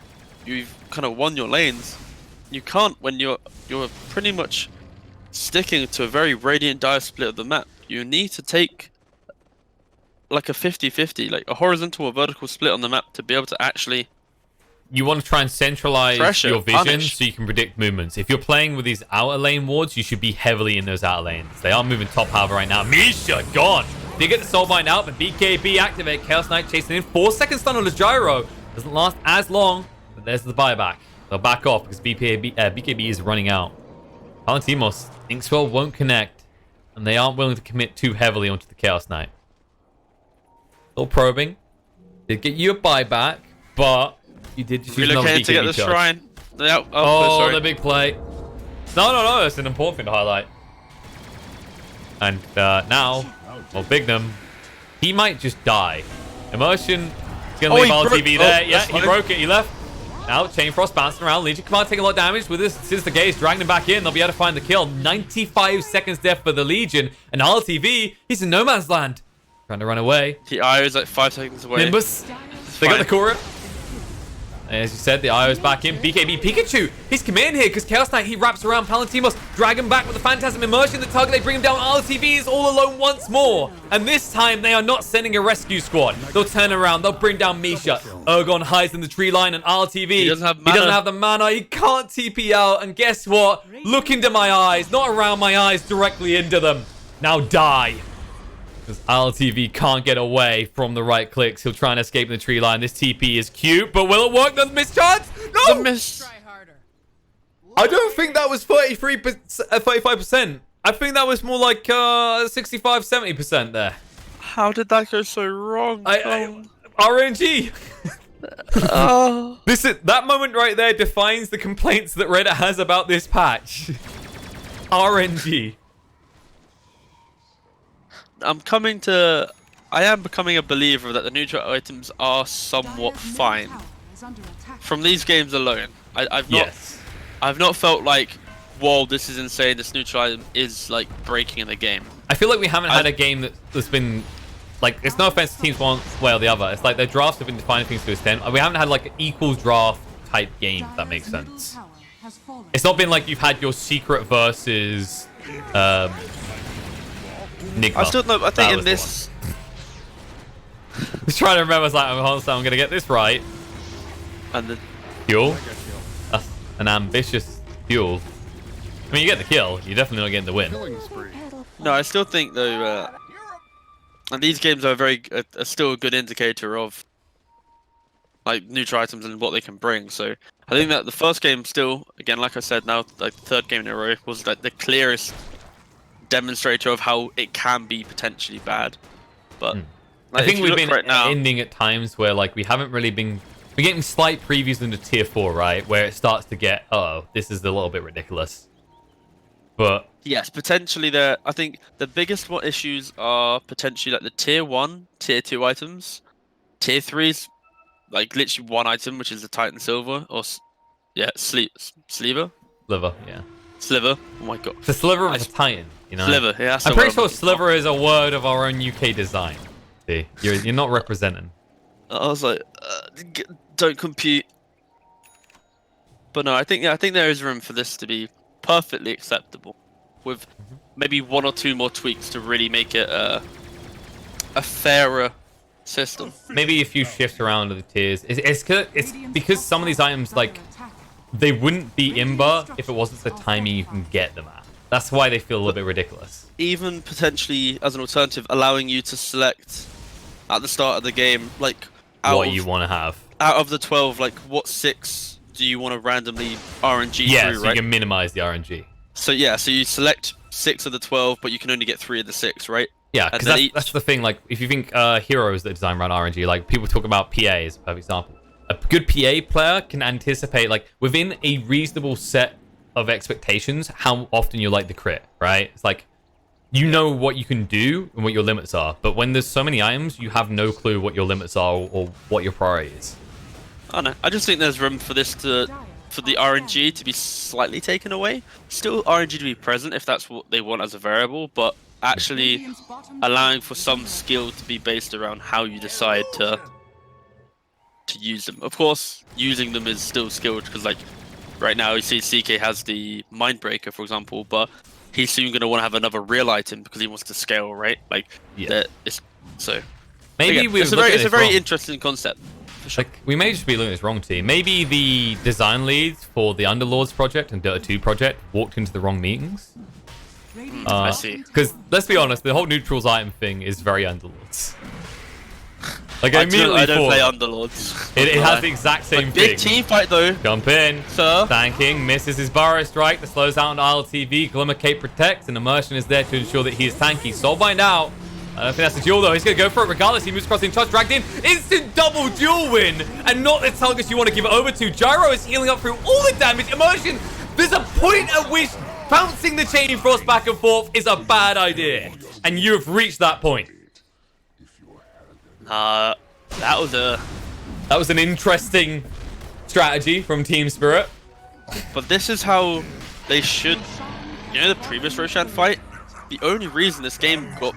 you've kind of won your lanes, you can't when you're pretty much sticking to a very Radiant Dire split of the map. You need to take like a 50-50, like a horizontal or vertical split on the map to be able to actually... You want to try and centralize Pressure, your vision punish. so you can predict movements. If you're playing with these outer lane wards, you should be heavily in those outer lanes. They are moving top, however, right now. Misha, gone. They get the Soulbind out, but BKB activate. Chaos Knight chasing in. 4 second stun on the gyro. Doesn't last as long, but there's the buyback. They'll back off because BKB is running out. Palantimos, Inkswell won't connect, and they aren't willing to commit too heavily onto the Chaos Knight. Still probing. Did get you a buyback, but you did just use another Relocating to get BKB the charge. shrine. Oh, sorry. the big play. No, that's an important thing to highlight. And now, well, Bignum, he might just die. Immersion is going to leave LTV there. Yeah, he broke it. He left. Now, Chain Frost bouncing around. Legion Command taking a lot of damage. With this, since the gaze dragging him back in, they'll be able to find the kill. 95 seconds death for the Legion. And LTV, he's in no man's land. Trying to run away. The IO is like 5 seconds away. Nimbus, they got the Korra. As you said, the IO's back in. BKB Pikachu, he's committing here because Chaos Knight, he wraps around Palantimos, drag him back with the Phantasm Immersion. The target, they bring him down. LTV is all alone once more. And this time, they are not sending a rescue squad. They'll turn around, they'll bring down Misha. Ergon hides in the tree line, and LTV, He doesn't have he mana. doesn't have the mana. He can't TP out. And guess what? Look into my eyes, not around my eyes, directly into them. Now die. Because LTV can't get away from the right clicks. He'll try and escape in the tree line. This TP is cute, but will it work? The miss chance? No! The miss. I don't think that was 35%. I think that was more like 65, 70% there. How did that go so wrong? RNG. Oh. That moment right there defines the complaints that Reddit has about this patch. RNG. I am becoming a believer that the neutral items are somewhat fine. From these games alone, I've not felt like, whoa, this is insane. This neutral item is like breaking in the game. I feel like we haven't had a game that's been like, it's no offense to teams one way or the other. It's like their drafts have been defining things to an extent. We haven't had like an equal draft type game, if that makes sense. It's not been like you've had your secret versus Nigma. I still know. I That think in was the this, I was trying to remember. I was like, I'm gonna get this right. and the Fuel. That's an ambitious fuel. I mean, you get the kill. You're definitely not getting the win. Killing spree. No, I still think though, and these games are are still a good indicator of like neutral items and what they can bring. So I think that the first game still, again, like I said, now like the third game in a row was like the clearest demonstrator of how it can be potentially bad. But like, I think if you we've look been right now, ending at times where like we haven't really been. We're getting slight previews into tier 4, right? Where it starts to get, oh, this is a little bit ridiculous. But yes, potentially there. I think the biggest issues are potentially like the tier 1, tier 2 items. Tier 3's like literally one item, which is the Titan Silver or yeah, Sleever. Sliver, yeah. Sliver. Oh my god. It's a sliver of I- a Titan, you know? Sliver, yeah. That's I'm the pretty word sure looking for. sliver is a word of our own UK design. See, you're not representing. I was like, don't compute. But no, I think there is room for this to be perfectly acceptable, with maybe one or two more tweaks to really make it a fairer system. Maybe a few shifts around of the tiers. It's because some of these items, like, they wouldn't be imba if it wasn't the timing you can get them at. That's why they feel a little bit ridiculous. Even potentially as an alternative, allowing you to select at the start of the game, like What you want to have. out of the 12, like what 6 do you want to randomly RNG Yeah, through, so right? you can minimize the RNG. So yeah, so you select 6 of the 12, but you can only get 3 of the 6, right? Yeah, And because then that's the thing. Like, if you think heroes that design around RNG, like people talk about PA as a perfect example. A good PA player can anticipate, like, within a reasonable set of expectations, how often you like the crit, right? It's like, you know what you can do and what your limits are. But when there's so many items, you have no clue what your limits are or what your priority is. I don't know. I just think there's room for for the RNG to be slightly taken away. Still RNG to be present if that's what they want as a variable, but actually allowing for some skill to be based around how you decide to use them. Of course, using them is still skilled because, like, right now you see CK has the Mindbreaker, for example, but he's soon going to want to have another real item because he wants to scale, right? Like, Yeah. so. Maybe Again, we it's a very interesting concept. Like, we may just be looking at this wrong, team. Maybe the design leads for the Underlords project and Dota 2 project walked into the wrong meetings. I see. Because, let's be honest, the whole neutrals item thing is very Underlords. Like, I immediately don't play thought Underlords. it has the exact same But thing. big team fight though, Jump in. sir. Tanking, misses his Burrow Strike that slows down ILTV. Glimmer Cape protects, and Immersion is there to ensure that he is tanky. Soulbind out. I don't think that's a duel though. He's going to go for it regardless. He moves across in charge, dragged in. Instant double duel win. And not the targets you want to give it over to. Gyro is healing up through all the damage. Immersion, there's a point at which bouncing the Chaining Frost back and forth is a bad idea. And you have reached that point. That was an interesting strategy from Team Spirit. But this is how they should. You know, the previous Roshan fight. The only reason this game got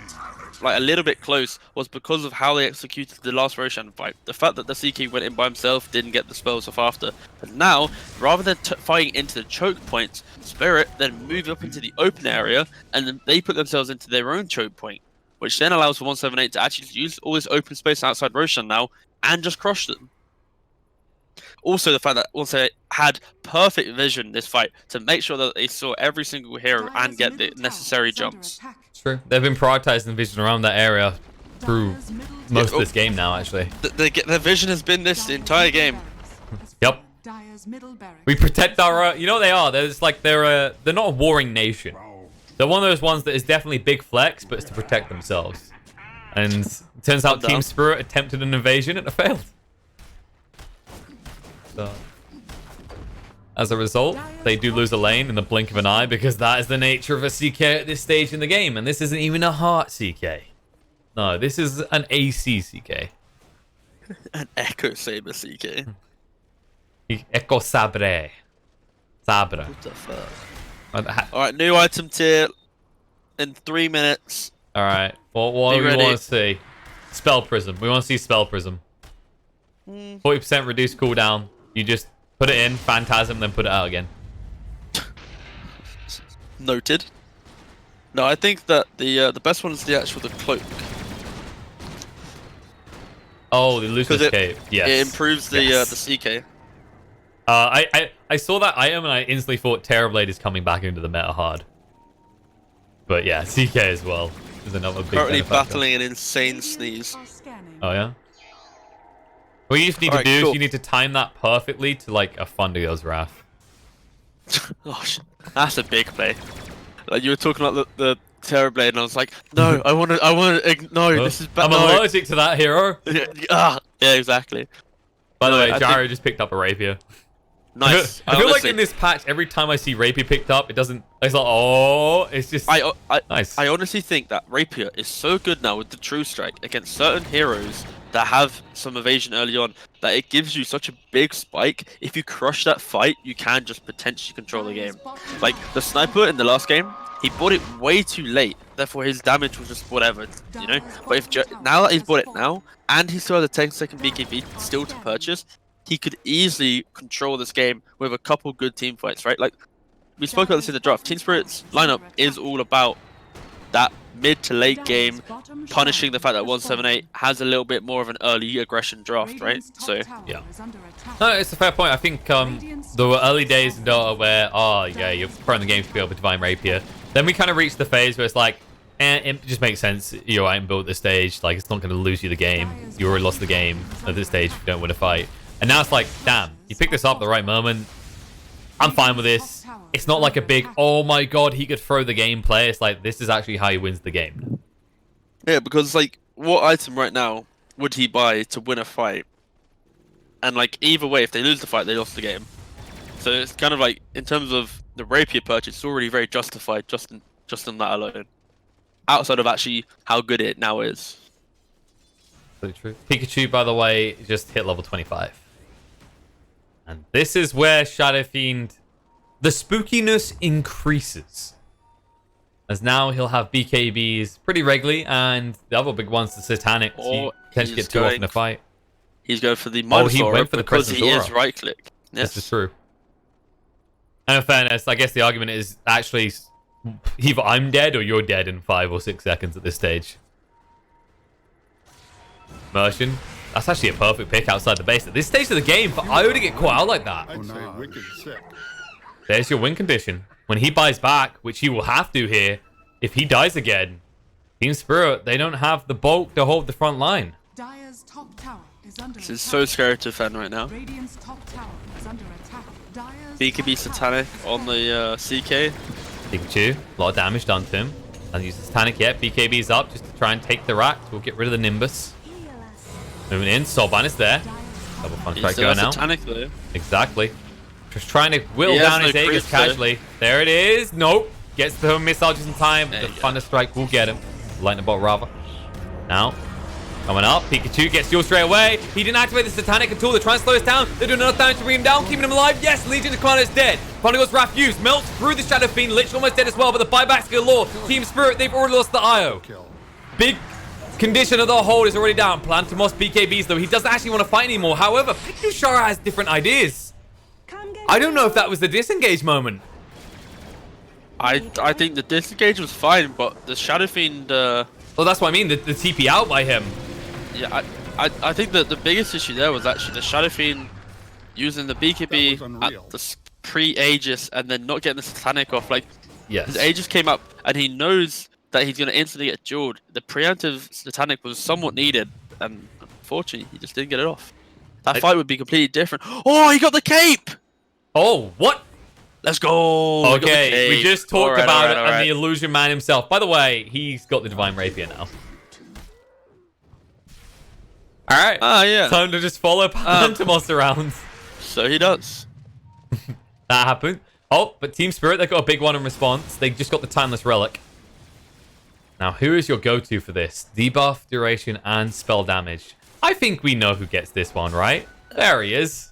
like a little bit close was because of how they executed the last Roshan fight. The fact that the CK went in by himself, didn't get the spells off after. And now, rather than fighting into the choke points, Spirit then move up into the open area, and then they put themselves into their own choke point, which then allows for 178 to actually use all this open space outside Roshan now and just crush them. Also, the fact that Once had perfect vision this fight to make sure that they saw every single hero and get the necessary jumps. True. They've been prioritizing the vision around that area through most of this game now, actually. Their vision has been this the entire game. Yep. We protect our. You know what they are? They're not a warring nation. They're one of those ones that is definitely big flex, but it's to protect themselves. And it turns out Team Spirit attempted an invasion and it failed. So, as a result, they do lose a lane in the blink of an eye because that is the nature of a CK at this stage in the game. And this isn't even a heart CK. No, this is an AC CK. An Echo Saber CK. Echo Sabre. Sabre. What the fuck? Alright, new item tier in 3 minutes. Alright, what do we want to see? Spell Prism. We want to see Spell Prism. 40% reduced cooldown. You just put it in, Phantasm, then put it out again. Noted. No, I think that the best one is the cloak. Oh, the Elusive Escape. Yes. It improves the CK. I saw that item and I instantly thought Terrorblade is coming back into the meta hard. But yeah, CK as well is another big Currently benefactor. battling an insane sneeze. Oh yeah. What you just need to do is you need to time that perfectly to like a Thundergirl's Wrath. Gosh, that's a big play. Like you were talking about the Terrorblade, and I was like, no, I want to, no, this is bad. I'm allergic to that hero. Yeah, exactly. By the No, way, I Gyro think- just picked up a rapier. Nice. I feel like honestly- in this patch, every time I see rapier picked up, it doesn't. It's like, oh, it's just nice. I honestly think that Rapier is so good now with the True Strike against certain heroes that have some evasion early on that it gives you such a big spike. If you crush that fight, you can just potentially control the game. Like the sniper in the last game, he bought it way too late. Therefore, his damage was just whatever, you know. But if now that he's bought it now, and he still has a 10-second BKB still to purchase, he could easily control this game with a couple good team fights, right? Like we spoke about this in the draft. Team Spirit's lineup is all about that mid to late game, punishing the fact that 178 has a little bit more of an early aggression draft, right? So yeah, no, it's a fair point. I think there were early days in Dota where, oh yeah, you're throwing the game to be able to Divine Rapier. Then we kind of reached the phase where it's like, it just makes sense. You're item built at this stage. Like it's not going to lose you the game. You already lost the game at this stage if you don't win a fight. And now it's like, damn, you picked this up at the right moment. I'm fine with this. It's not like a big, oh my god, he could throw the game play. It's like, this is actually how he wins the game. yeah, because like, what item right now would he buy to win a fight? And like, either way, if they lose the fight, they lost the game. So it's kind of like, in terms of the Rapier purchase, it's already very justified just in that alone. Outside of actually how good it now is. Pretty true. Pikachu, by the way, just hit level 25. And this is where Shadow Fiend, the spookiness increases. As now he'll have BKBs pretty regularly, and the other big one's the Satanic. So you potentially get too often in a fight. He's going for the Minotaur he went for the because Crescent he Aura. is right click. Yes. This is true. And in fairness, I guess the argument is actually either I'm dead or you're dead in 5 or 6 seconds at this stage. Immersion. That's actually a perfect pick outside the base. At this stage of the game, for Io to get caught out like that. I'd say wicked sick. There's your win condition. When he buys back, which he will have to here, if he dies again, Team Spirit, they don't have the bulk to hold the front line. Dire's top tower is under This is attack. so scary to defend right now. Radiant's top tower is under attack. Dire's BKB top Satanic tower is on the CK. Pikachu, a lot of damage done to him. Hasn't used the Satanic yet. BKB's up just to try and take the rack. We'll get rid of the Nimbus. Moving in, Soulbind is there. Double fun He strike still going has now. Satanic though. Exactly. Just trying to whittle He has down no his Aegis creeps, though. casually. There it is. Nope. Gets the missile just in time. There The you go. Thunder Strike will get him. Lightning Bolt rather. Now, coming up. Pikachu gets healed straight away. He didn't activate the Satanic until they're trying to slow us down. They're doing enough damage to bring him down, keeping him alive. Yes, Legion of Commando's dead. Prodigal's Wrath used. Melts through the Shadow Fiend. Literally almost dead as well, but the buyback's galore. Team Spirit, they've already lost the Io. Kill. Big condition of the hold is already down. Plantimos BKBs though. He doesn't actually want to fight anymore. However, Pikachu has different ideas. I don't know if that was the disengage moment. I think the disengage was fine, but the Shadow Fiend. Well, that's what I mean. The TP out by him. Yeah, I think that the biggest issue there was actually the Shadow Fiend using the That was BKB unreal. at the pre-Aegis and then not getting the Satanic off. Like Yes. his Aegis came up and he knows that he's going to instantly get dueled. The preemptive Satanic was somewhat needed, and unfortunately, he just didn't get it off. That fight would be completely different. Oh, he got the cape! Oh, what? Let's go! We got the Okay, we cape. just talked Alright, about alright, it and alright. the Illusion Man himself. By the way, he's got the Divine Rapier now. Alright. Ah, yeah. Time to just follow Pantomos around. So he does. That happened. Oh, but Team Spirit, they got a big one in response. They just got the Timeless Relic. Now, who is your go-to for this? Debuff, duration, and spell damage. I think we know who gets this one, right? There he is.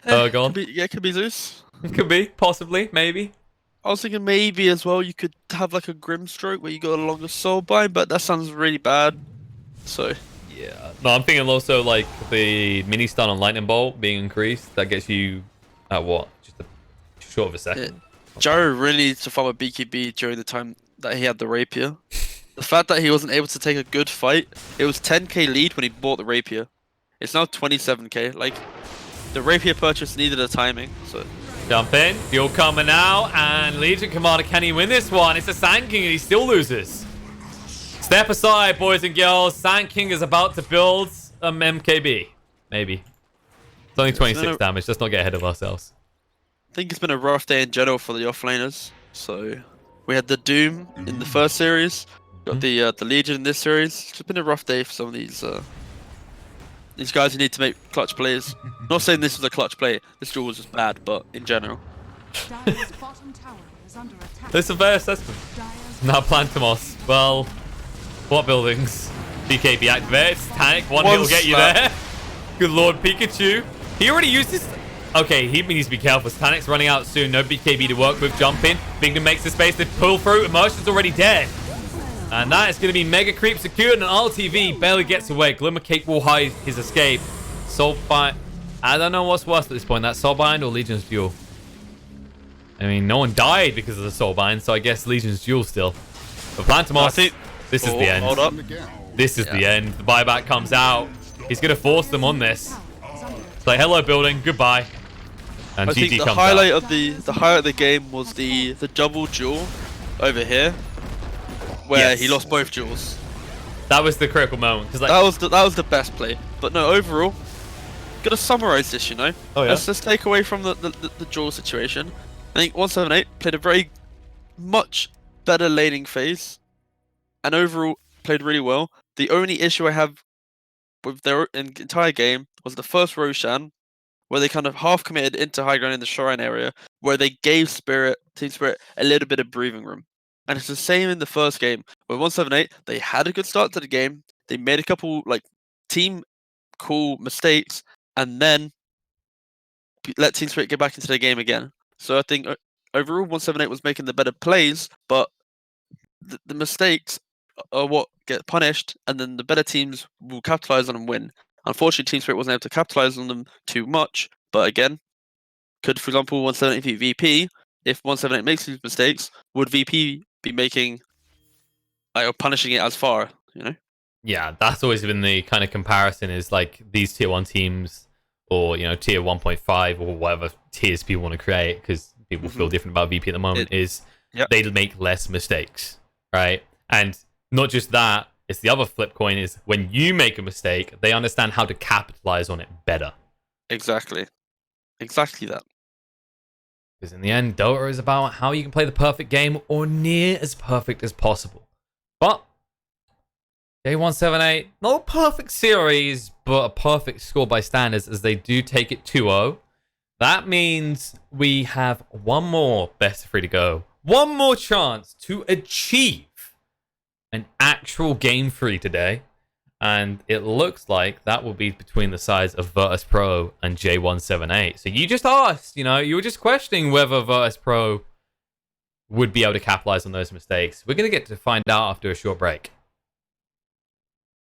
Go on. Could be Zeus. Could be, possibly, maybe. I was thinking maybe as well you could have like a Grimstroke where you got a longer soul bind, but that sounds really bad. So Yeah. No, I'm thinking also like the mini stun on Lightning Bolt being increased. That gets you at what? Just a short of a second. Gyro really needs to farm a BKB during the time that he had the Rapier. The fact that he wasn't able to take a good fight, it was 10k lead when he bought the Rapier. It's now 27k. Like, The rapier purchase needed a timing, so Jump in. Fuel coming now. And Legion Commander, can he win this one? It's a Sand King and he still loses. Step aside, boys and girls. Sand King is about to build MKB. Maybe. It's only 26 damage. Let's not get ahead of ourselves. I think it's been a rough day in general for the offlaners. So we had the Doom in the first series, got the Legion in this series. It's just been a rough day for some of these guys who need to make clutch plays. Not saying this was a clutch play. This duel was just bad, but in general. Dire's bottom tower is under attack. This is a fair assessment. Dire's Now Plantamos. Well, what buildings? BKB activates. Titanic, one hit will get you there. Good lord, Pikachu. He already used his... Okay, he needs to be careful. Titanic's running out soon. No BKB to work with. Jump in. Bingham makes the space to pull through. Immersion's already dead. And that is going to be Mega Creep secured. And RTV barely gets away. Glimmercake will hide his escape. Soulbind. I don't know what's worse at this point. That Soulbind or Legion's Duel. I mean, no one died because of the Soulbind. So I guess Legion's Duel still. But Plantamos, this is the end. Hold up. This is the end. The buyback comes out. He's going to force them on this. Say hello, building. Goodbye. And I GG think the comes highlight out. of the highlight of the game was the double duel over here, where he lost both duels. That was the critical moment. Cause like, That was the best play. But no, overall, gotta summarize this. You know, Oh, yeah? let's just take away from the duel situation. I think 178 played a very much better laning phase, and overall played really well. The only issue I have with their entire game was the first Roshan, where they kind of half committed into high ground in the Shrine area, where they gave Team Spirit a little bit of breathing room. And it's the same in the first game. With 178, they had a good start to the game. They made a couple like team cool mistakes, and then let Team Spirit get back into the game again. So I think overall 178 was making the better plays, but the mistakes are what get punished, and then the better teams will capitalize on and win. Unfortunately, Team Spirit wasn't able to capitalize on them too much, but again, could, for example, 178 beat VP? If 178 makes these mistakes, would VP be making or punishing it as far, you know? yeah, that's always been the kind of comparison is like these tier 1 teams or, you know, tier 1.5 or whatever tiers people want to create because people feel different about VP at the moment they make less mistakes, right? And not just that, it's the other flip coin is when you make a mistake, they understand how to capitalize on it better. Exactly. Exactly that. Because in the end, Dota is about how you can play the perfect game or near as perfect as possible. But J178, not a perfect series, but a perfect score by standards as they do take it 2-0. That means we have one more best of 3 to go. One more chance to achieve an actual game 3 today. And it looks like that will be between the sides of Virtus Pro and J178. So you just asked, you know, you were just questioning whether Virtus Pro would be able to capitalize on those mistakes. We're going to get to find out after a short break.